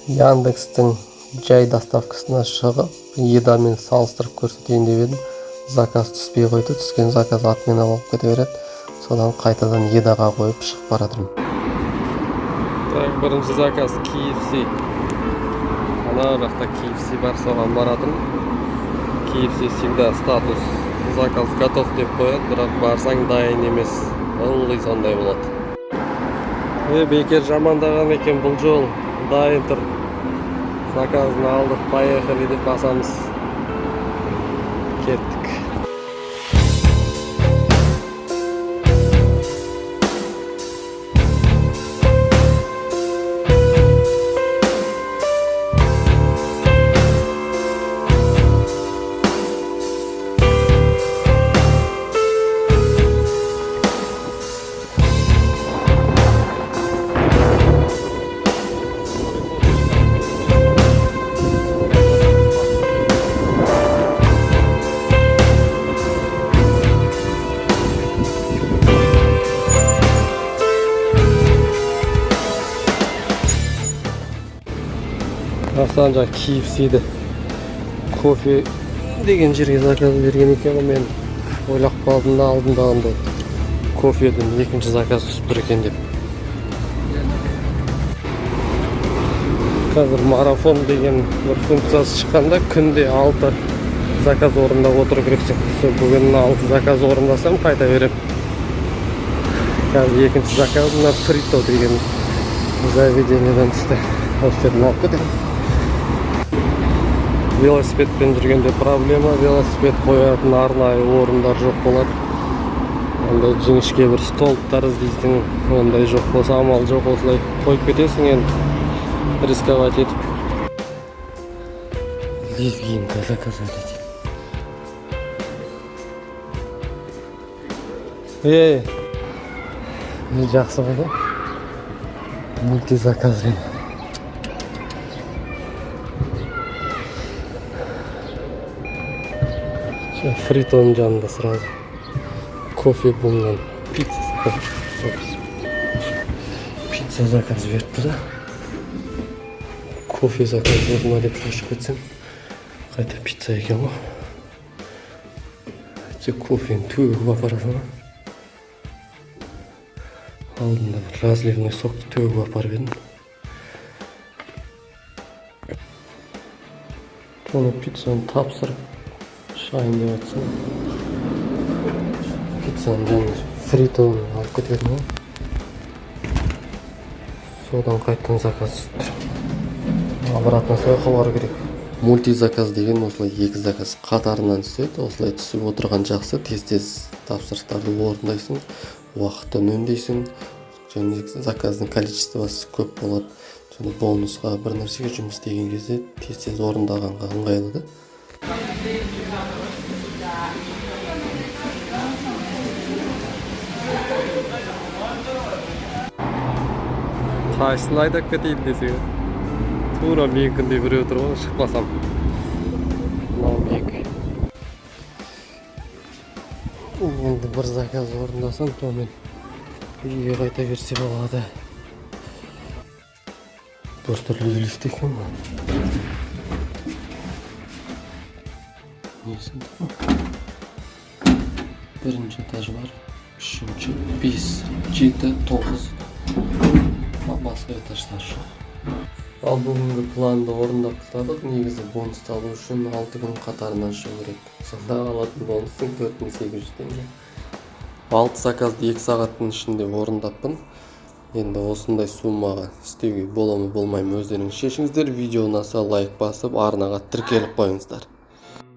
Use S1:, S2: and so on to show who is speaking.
S1: Яндекстің жай доставкасына шығып, едамен салыстырып көрсетейін деп едім. Заказ түспей қойды. Түскен заказ отмена болып кете береді. Содан қайтадан едаға қойып шығып баратырмын. Так, бірінші заказ KFC. Ана жақта KFC бар, соған баратырмын. KFC всегда статус заказ готов деп қояды, бірақ барсаң дайын емес. Ылғи сондай болады. Бекер жамандаған екен бұл жол. Дайын тұр. Заказын алдық, поехали деп басамыз. Кеттік. Асанжа KFC'ді кофе деген жерге заказ берген екен, мен ойлап қалдым да алдымдағындай кофеден екінші заказ түсіп тұр екен деп. Қазір марафон деген бір функциясы шыққанда күнде 6 заказ орындап отыру керексің. Бүгін 6 заказ орындасам қайта берем. Қазір екінші заказына Frito деген заведениеден түсті. Осы жерден алып кетемін. Велосипедпен жүргенде проблема, велосипед қоятын арнайы орындар жоқ болады. Ондай жіңішке бір столбтар іздейсің, ондай жоқ болса амал жоқ, осылай қойып кетесің, енді рисковать етіп. Лезгинка заказать. Жақсы болды. Мультизаказ. Фритоның жанында сразу кофе бумнан пицца заказ беріпті да. Кофе заказ берді ма деп шошып кетсем, қайта пицца екен ғой. Тек кофені төгіп апарасың. Алдында бір разливный сокты төгіп апарып едім. Оны пиццаны тапсырып шайын деп атсың. Пиццаны және фритоны алып кететін ғой. Содан қайттан заказ тұр. Обратно сояққа бару керек. Мультизаказ деген осылай 2 заказ қатарынан түседі. Осылай түсіп отырған жақсы. Тез-тез тапсырыстарды орындайсың, уақытты үнемдейсің. Және заказдың количествосы көп болады. Және бонусқа бір нәрсеге жұмыс істеген кезде тез-тез орындағанға ыңғайлы да. Қайсысын айдап кетейін десең, тура менікіндей біреу тұр ғой, шықпасам. Мынау менікі. Енді бір заказ орындасам, томен үйге қайта берсе болады. Бір түрлі лифт екен ғой. Бірінші этаж бар, үшінші, 5, 7, 9. Басқа этаждар жоқ. Ал бүгінгі планды орындап тастадық. Негізі бонусты алу үшін 6 күн қатарынан шығу керек. Сонда алатын бонустың 4800 теңге. 6 заказды 2 сағаттың ішінде орындаппын. Енді осындай суммаға істеуге бола ма болмай ма өздеріңіз шешіңіздер. Видео ұнаса лайк басып, арнаға тіркеліп қойыңыздар.